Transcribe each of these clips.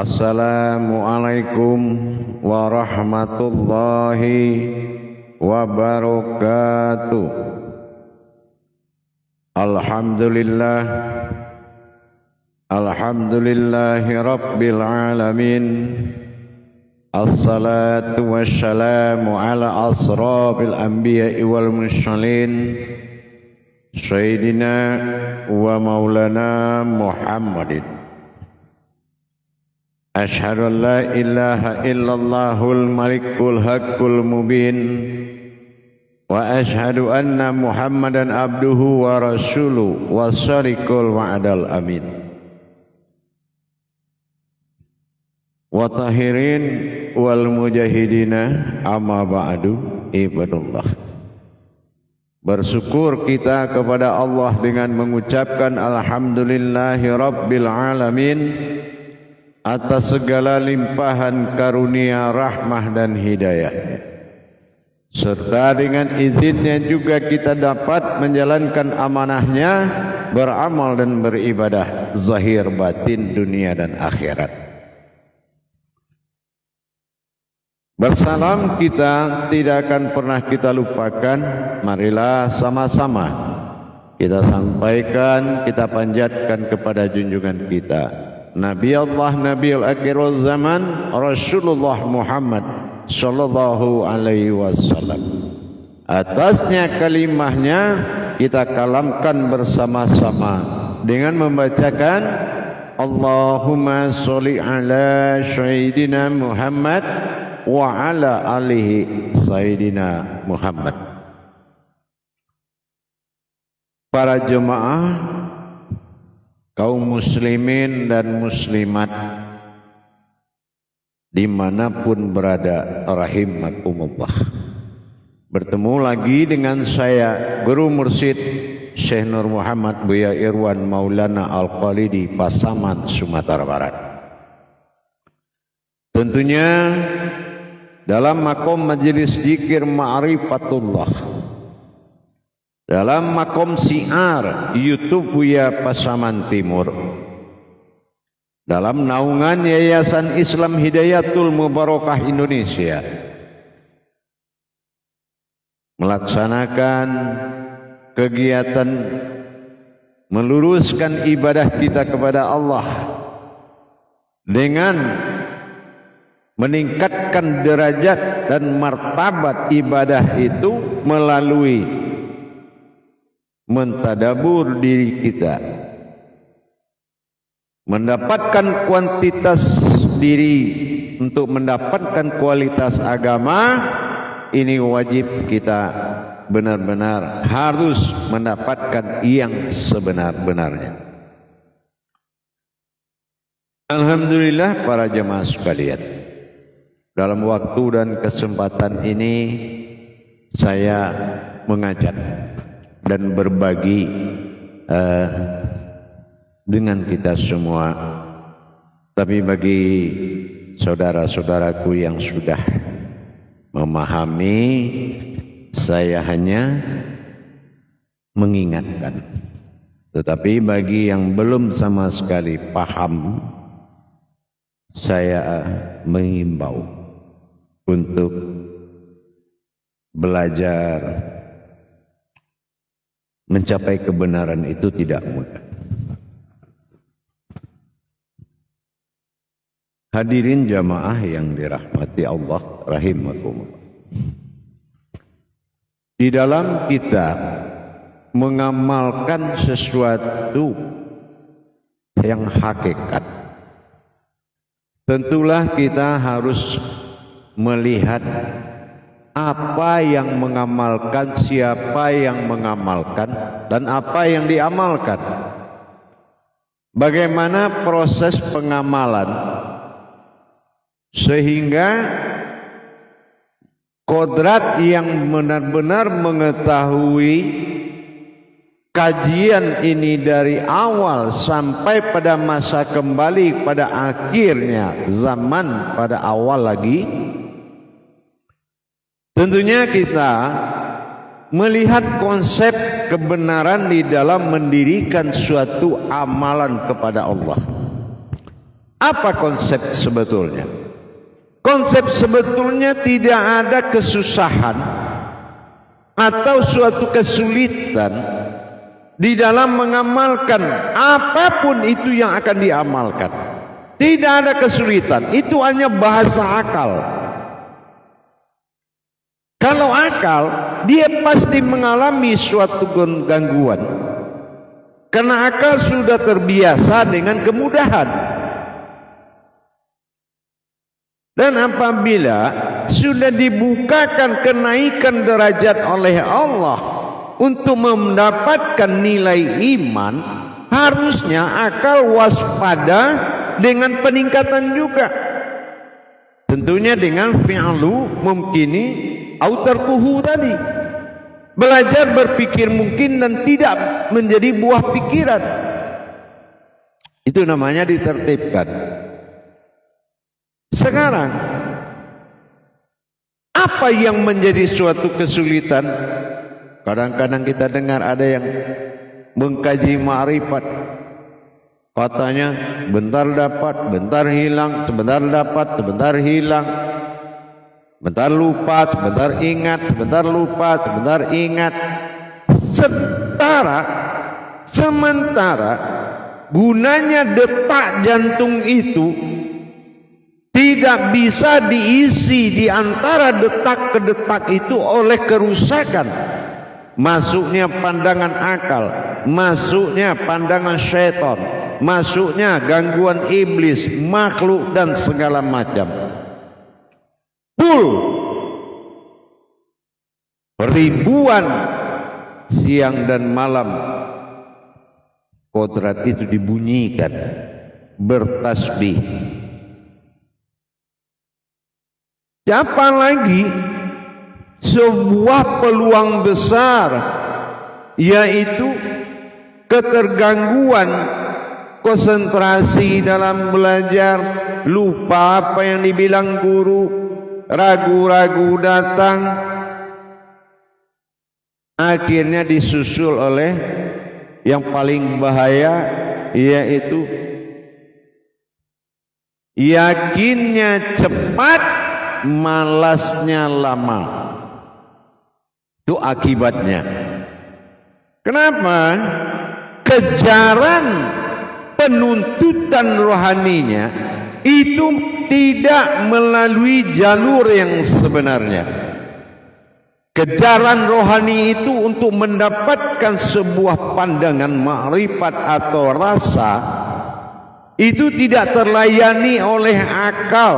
Assalamualaikum warahmatullahi wabarakatuh. Alhamdulillah, alhamdulillahi rabbil alamin. Assalatu wassalamu ala asrafil anbiya'i wal mursalin, Sayyidina wa maulana Muhammadin. Asyhadu an la ilaha illallahul malikul haqqul mubin, wa asyhadu anna Muhammadan abduhu wa rasuluhu wa sadiqul wa'dal amin. Wa tahirin wal mujahidina amma ba'du ibadullah. Bersyukur kita kepada Allah dengan mengucapkan alhamdulillahi rabbil alamin atas segala limpahan karunia, rahmah dan hidayah, serta dengan izinnya juga kita dapat menjalankan amanahnya, beramal dan beribadah zahir batin dunia dan akhirat. Bersalam kita tidak akan pernah kita lupakan. Marilah sama-sama kita sampaikan, kita panjatkan kepada junjungan kita Nabi Allah, Nabi al-akhirul zaman, Rasulullah Muhammad sallallahu alaihi wasallam. Atasnya kalimahnya kita kalamkan bersama-sama dengan membacakan Allahumma sholli ala Sayyidina Muhammad wa ala alihi Sayyidina Muhammad. Para jemaah, kaum muslimin dan muslimat dimanapun berada, rahimakumullah. Bertemu lagi dengan saya, Guru Mursyid Syekh Nur Muhammad Buya Irwan Maulana Al-Khalidi, Pasaman, Sumatera Barat. Tentunya dalam makom majelis zikir ma'rifatullah, dalam makom siar YouTube Buya Pasaman Timur, dalam naungan Yayasan Islam Hidayatul Mubarakah Indonesia, melaksanakan kegiatan meluruskan ibadah kita kepada Allah dengan meningkatkan derajat dan martabat ibadah itu melalui mentadabur diri kita, mendapatkan kuantitas diri untuk mendapatkan kualitas agama. Ini wajib kita benar-benar harus mendapatkan yang sebenar-benarnya. Alhamdulillah para jemaah sekalian, dalam waktu dan kesempatan ini saya mengajak dan berbagi dengan kita semua. Tapi bagi saudara-saudaraku yang sudah memahami, saya hanya mengingatkan. Tetapi bagi yang belum sama sekali paham, saya mengimbau untuk belajar. Mencapai kebenaran itu tidak mudah. Hadirin jamaah yang dirahmati Allah rahimakumullah. Di dalam kita mengamalkan sesuatu yang hakikat, tentulah kita harus melihat apa yang mengamalkan, siapa yang mengamalkan, dan apa yang diamalkan. Bagaimana proses pengamalan sehingga kodrat yang benar-benar mengetahui kajian ini dari awal sampai pada masa kembali pada akhirnya zaman pada awal lagi. Tentunya kita melihat konsep kebenaran di dalam mendirikan suatu amalan kepada Allah. Apa konsep sebetulnya? Konsep sebetulnya tidak ada kesusahan atau suatu kesulitan di dalam mengamalkan apapun itu yang akan diamalkan. Tidak ada kesulitan, itu hanya bahasa akal. Kalau akal, dia pasti mengalami suatu gangguan. Karena akal sudah terbiasa dengan kemudahan. Dan apabila sudah dibukakan kenaikan derajat oleh Allah untuk mendapatkan nilai iman, harusnya akal waspada dengan peningkatan juga. Tentunya dengan fi'lu mumkini au tarkuhu tadi. Belajar berpikir mungkin dan tidak menjadi buah pikiran. Itu namanya ditertibkan. Sekarang, apa yang menjadi suatu kesulitan? Kadang-kadang kita dengar ada yang mengkaji ma'rifat. Katanya bentar dapat, bentar hilang, sebentar dapat, sebentar hilang. Bentar lupa, sebentar ingat, sebentar lupa, sebentar ingat. Sementara gunanya detak jantung itu tidak bisa diisi di antara detak ke detak itu oleh kerusakan. Masuknya pandangan akal, masuknya pandangan syaitan, masuknya gangguan iblis, makhluk dan segala macam. Ribuan siang dan malam kodrat itu dibunyikan, bertasbih. Siapa lagi sebuah peluang besar, yaitu ketergangguan konsentrasi dalam belajar, lupa apa yang dibilang guru, ragu-ragu datang, akhirnya disusul oleh yang paling bahaya, yaitu yakinnya cepat, malasnya lama. Itu akibatnya. Kenapa? Kejaran penuntutan rohaninya itu tidak melalui jalur yang sebenarnya. Kejaran rohani itu untuk mendapatkan sebuah pandangan ma'rifat atau rasa itu tidak terlayani oleh akal,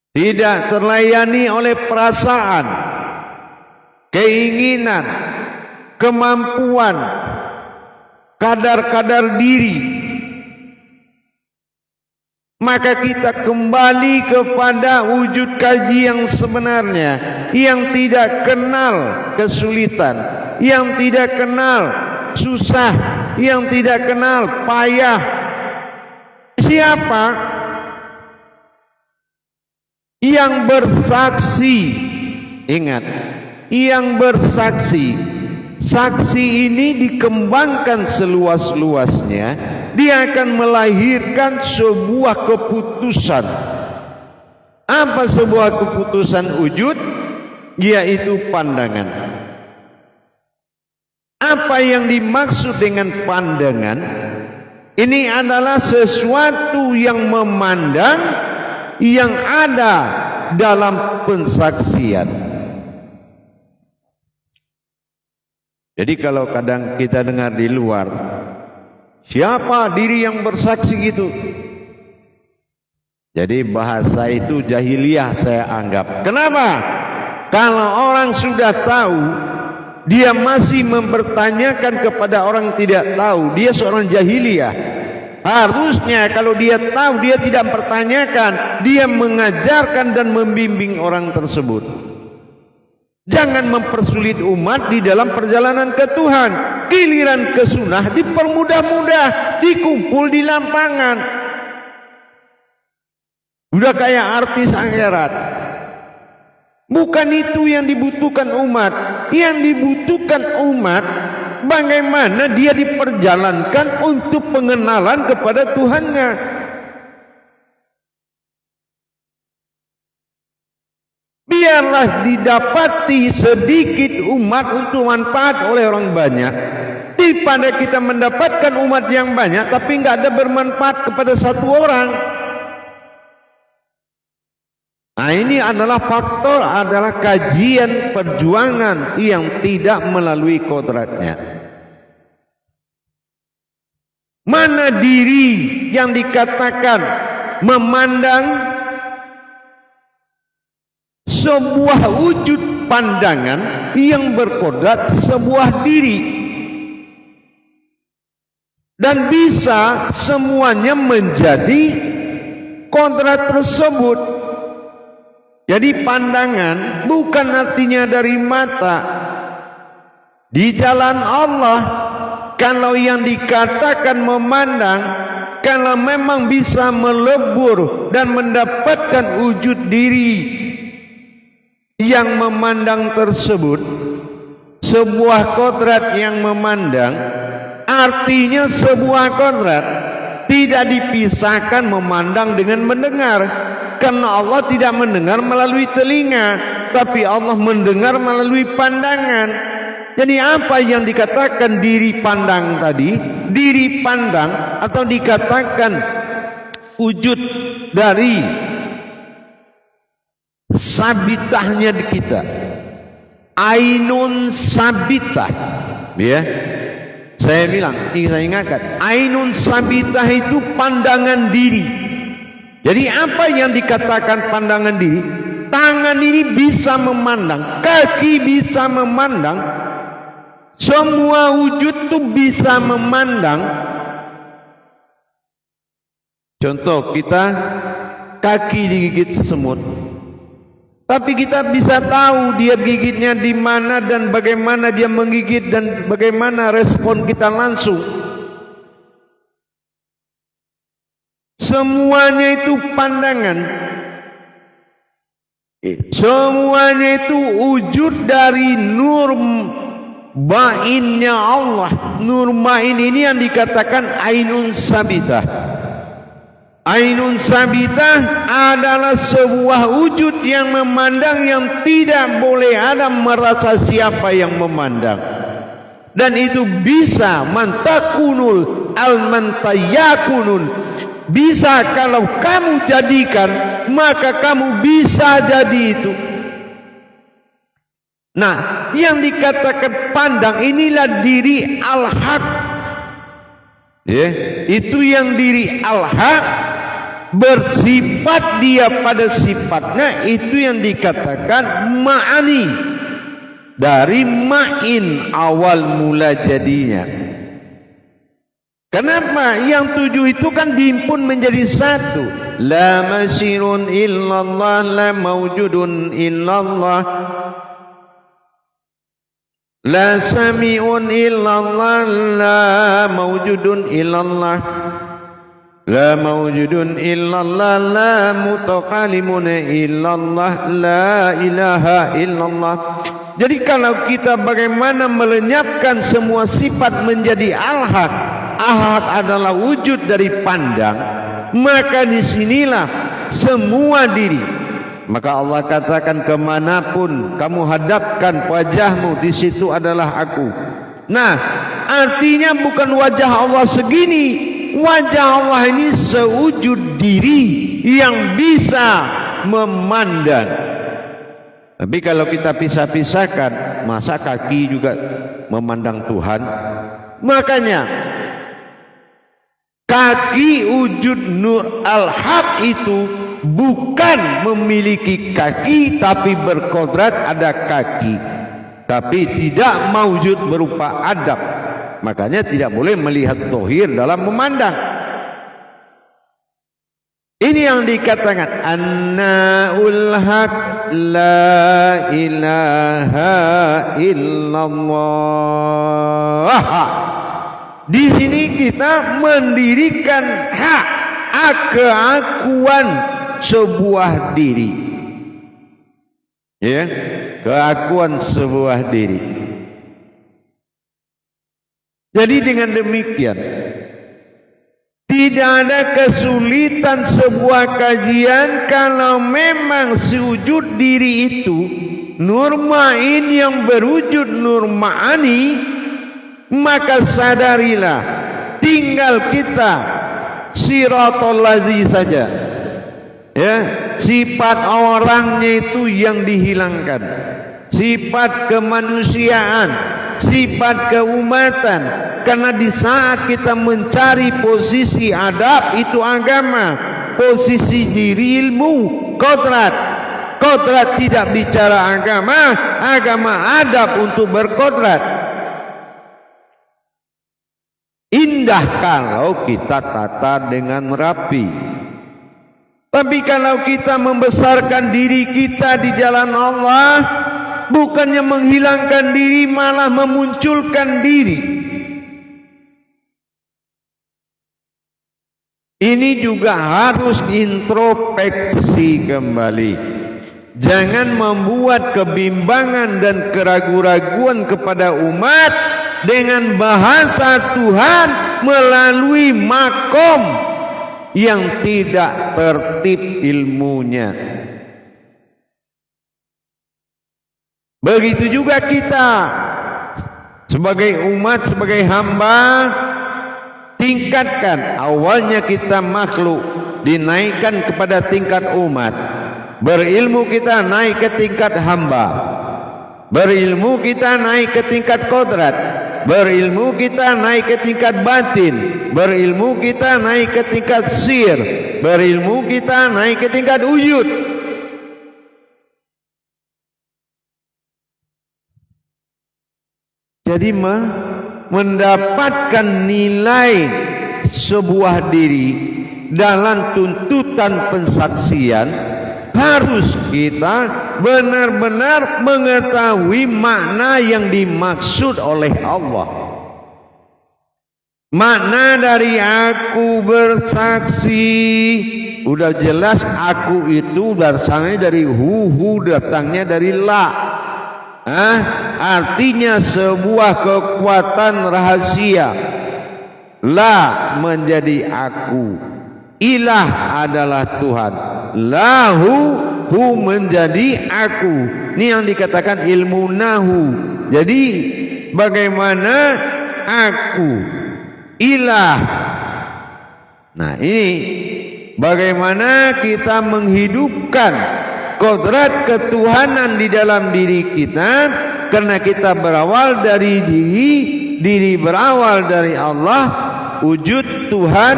tidak terlayani oleh perasaan, keinginan, kemampuan, kadar-kadar diri. Maka kita kembali kepada wujud kaji yang sebenarnya, yang tidak kenal kesulitan, yang tidak kenal susah, yang tidak kenal payah. Siapa yang bersaksi? Ingat, yang bersaksi. Saksi ini dikembangkan seluas-luasnya, dia akan melahirkan sebuah keputusan. Apa sebuah keputusan wujud? Yaitu pandangan. Apa yang dimaksud dengan pandangan? Ini adalah sesuatu yang memandang yang ada dalam pensaksian. Jadi kalau kadang kita dengar di luar, siapa diri yang bersaksi gitu? Jadi bahasa itu jahiliyah saya anggap. Kenapa? Kalau orang sudah tahu, dia masih mempertanyakan kepada orang tidak tahu, dia seorang jahiliyah. Harusnya kalau dia tahu, dia tidak mempertanyakan, dia mengajarkan dan membimbing orang tersebut. Jangan mempersulit umat di dalam perjalanan ke Tuhan. Giliran ke sunnah dipermudah-mudah, dikumpul di lapangan. Udah kayak artis akhirat. Bukan itu yang dibutuhkan umat. Yang dibutuhkan umat bagaimana dia diperjalankan untuk pengenalan kepada Tuhannya. Biarlah didapati sedikit umat untuk manfaat oleh orang banyak, daripada kita mendapatkan umat yang banyak tapi nggak ada bermanfaat kepada satu orang. Nah, ini adalah faktor, adalah kajian perjuangan yang tidak melalui kodratnya. Mana diri yang dikatakan memandang sebuah wujud pandangan yang berkodrat sebuah diri, dan bisa semuanya menjadi kodrat tersebut. Jadi pandangan bukan artinya dari mata. Di jalan Allah, kalau yang dikatakan memandang, kalau memang bisa melebur dan mendapatkan wujud diri yang memandang tersebut, sebuah kodrat yang memandang, artinya sebuah kodrat tidak dipisahkan memandang dengan mendengar. Karena Allah tidak mendengar melalui telinga, tapi Allah mendengar melalui pandangan. Jadi apa yang dikatakan diri pandang tadi, diri pandang, atau dikatakan wujud dari sabitahnya di kita, ainun sabitah, ya. Saya bilang, saya ingatkan, ainun sabitah itu pandangan diri. Jadi apa yang dikatakan pandangan diri? Tangan ini bisa memandang, kaki bisa memandang, semua wujud itu bisa memandang. Contoh, kita kaki digigit semut, tapi kita bisa tahu dia gigitnya di mana dan bagaimana dia menggigit dan bagaimana respon kita langsung. Semuanya itu pandangan. Semuanya itu wujud dari nur ma'innya Allah. Nur ma'in ini yang dikatakan ainun sabitah. Ainun sabitah adalah sebuah wujud yang memandang, yang tidak boleh ada merasa siapa yang memandang. Dan itu bisa mantakunul al-mantayakunun. Bisa kalau kamu jadikan, maka kamu bisa jadi itu. Nah, yang dikatakan pandang inilah diri al-haq, ya, itu yang diri al-haq bersifat dia pada sifatnya, itu yang dikatakan ma'ani, dari ma'in awal mula jadinya. Kenapa? Yang tujuh itu kan dihimpun menjadi satu. La masirun illallah, la mawjudun illallah, la sami'un illallah, la mawjudun illallah, la mawjudun illallah, la mutaqalimun illallah, la ilaha illallah. Jadi kalau kita bagaimana melenyapkan semua sifat menjadi al-haq, ahad adalah wujud dari pandang, maka disinilah semua diri. Maka Allah katakan, kemanapun kamu hadapkan wajahmu, di situ adalah aku. Nah, artinya bukan wajah Allah segini. Wajah Allah ini sewujud diri yang bisa memandang. Tapi kalau kita pisah-pisahkan, masa kaki juga memandang Tuhan? Makanya kaki wujud nur al-haq itu bukan memiliki kaki, tapi berkodrat ada kaki, tapi tidak maujud berupa adab. Makanya tidak boleh melihat zahir dalam memandang. Ini yang dikatakan annaul haq, la ilaha illallah. Di sini kita mendirikan hak, keakuan sebuah diri, ya, keakuan sebuah diri. Jadi dengan demikian tidak ada kesulitan sebuah kajian kalau memang si wujud diri itu nur ma'in yang berwujud nur ma'ani, maka sadarilah tinggal kita siratal lazi saja, ya, sifat orangnya itu yang dihilangkan, sifat kemanusiaan, sifat keumatan. Karena di saat kita mencari posisi adab itu agama, posisi diri ilmu, kodrat tidak bicara agama, agama adab untuk berkodrat. Indah kalau kita tata dengan rapi. Tapi kalau kita membesarkan diri kita di jalan Allah, bukannya menghilangkan diri, malah memunculkan diri. Ini juga harus introspeksi kembali. Jangan membuat kebimbangan dan keraguan-raguan kepada umat dengan bahasa Tuhan melalui makom yang tidak tertib ilmunya. Begitu juga kita sebagai umat, sebagai hamba, tingkatkan. Awalnya kita makhluk, dinaikkan kepada tingkat umat. Berilmu kita naik ke tingkat hamba, berilmu kita naik ke tingkat kodrat, berilmu kita naik ke tingkat batin, berilmu kita naik ke tingkat sir, berilmu kita naik ke tingkat wujud. Jadi mendapatkan nilai sebuah diri dalam tuntutan pensaksian, harus kita benar-benar mengetahui makna yang dimaksud oleh Allah. Makna dari aku bersaksi, udah jelas aku itu datangnya dari hu datangnya dari la. Artinya sebuah kekuatan rahasia. La menjadi aku, ilah adalah Tuhan, lahu hu menjadi aku. Ini yang dikatakan ilmu nahu. Jadi bagaimana aku ilah. Nah ini bagaimana kita menghidupkan kodrat ketuhanan di dalam diri kita. Karena kita berawal dari diri berawal dari Allah, wujud Tuhan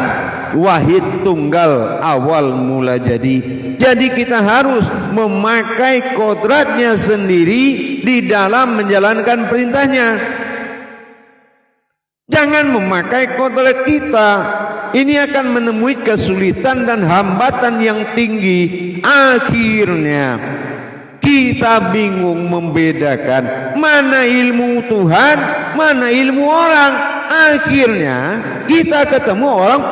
wahid tunggal, awal mula jadi. Jadi kita harus memakai kodratnya sendiri di dalam menjalankan perintahnya. Jangan memakai kodrat kita. Ini akan menemui kesulitan dan hambatan yang tinggi. Akhirnya kita bingung membedakan mana ilmu Tuhan, mana ilmu orang. Akhirnya kita ketemu orang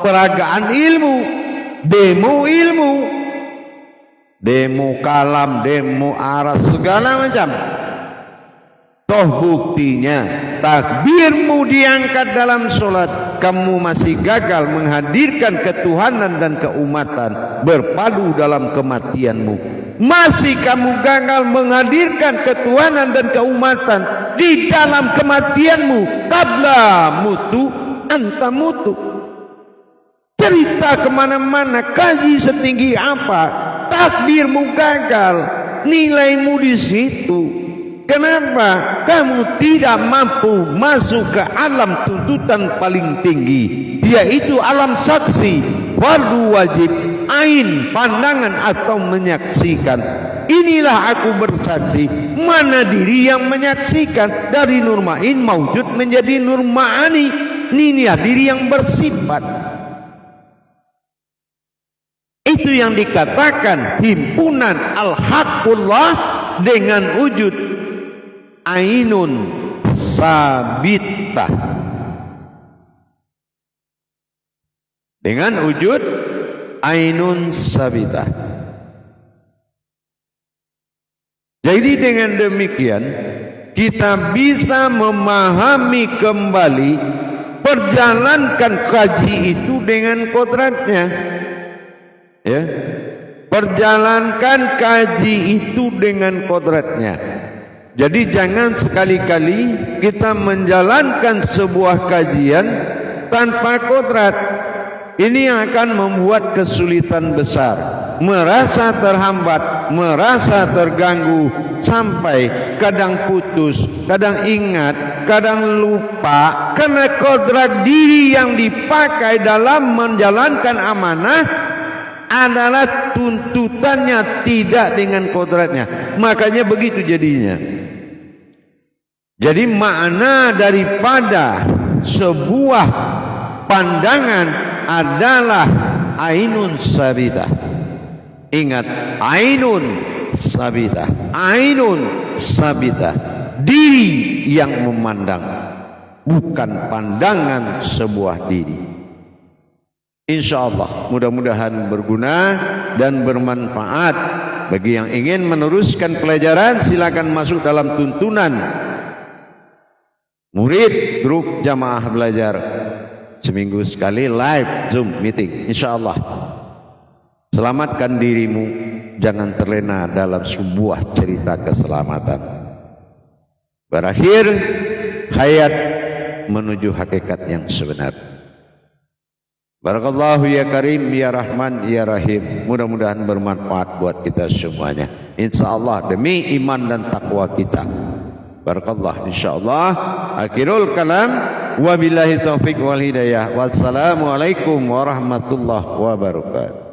peragaan ilmu, demo ilmu, demo kalam, demo aras, segala macam. Toh buktinya takbirmu diangkat dalam sholat, kamu masih gagal menghadirkan ketuhanan dan keumatan berpadu dalam kematianmu. Masih kamu gagal menghadirkan ketuhanan dan keumatan di dalam kematianmu. Qabla mutu anta mutu. Cerita kemana-mana, kaji setinggi apa, takbirmu gagal, nilaimu di situ. Kenapa? Kamu tidak mampu masuk ke alam tuntutan paling tinggi, yaitu alam saksi, fardu wajib, ain, pandangan atau menyaksikan. Inilah aku bersaksi. Mana diri yang menyaksikan? Dari nur ma'in maujud menjadi nur ma'ani. Inilah diri yang bersifat. Itu yang dikatakan himpunan al-haqqullah dengan wujud ainun sabitah, dengan wujud ainun sabitah. Jadi dengan demikian kita bisa memahami kembali, perjalankan kaji itu dengan kodratnya. Ya, perjalankan kaji itu dengan kodratnya. Jadi jangan sekali-kali kita menjalankan sebuah kajian tanpa kodrat. Ini yang akan membuat kesulitan besar, merasa terhambat, merasa terganggu, sampai kadang putus, kadang ingat, kadang lupa, karena kodrat diri yang dipakai dalam menjalankan amanah adalah tuntutannya tidak dengan kodratnya. Makanya begitu jadinya. Jadi makna daripada sebuah pandangan adalah ainun sabitah. Ingat, ainun sabitah, ainun sabitah, diri yang memandang, bukan pandangan sebuah diri. Insyaallah mudah-mudahan berguna dan bermanfaat. Bagi yang ingin meneruskan pelajaran, silakan masuk dalam tuntunan murid grup jamaah belajar. Seminggu sekali live Zoom meeting, insyaallah. Selamatkan dirimu, jangan terlena dalam sebuah cerita keselamatan. Berakhir hayat menuju hakikat yang sebenar. Barakallahu ya Karim, ya Rahman, ya Rahim. Mudah-mudahan bermanfaat buat kita semuanya, insyaallah, demi iman dan takwa kita. Barakallah, insyaallah. Akhirul kalam, wabillahi taufiq wal hidayah. Wassalamualaikum warahmatullahi wabarakatuh.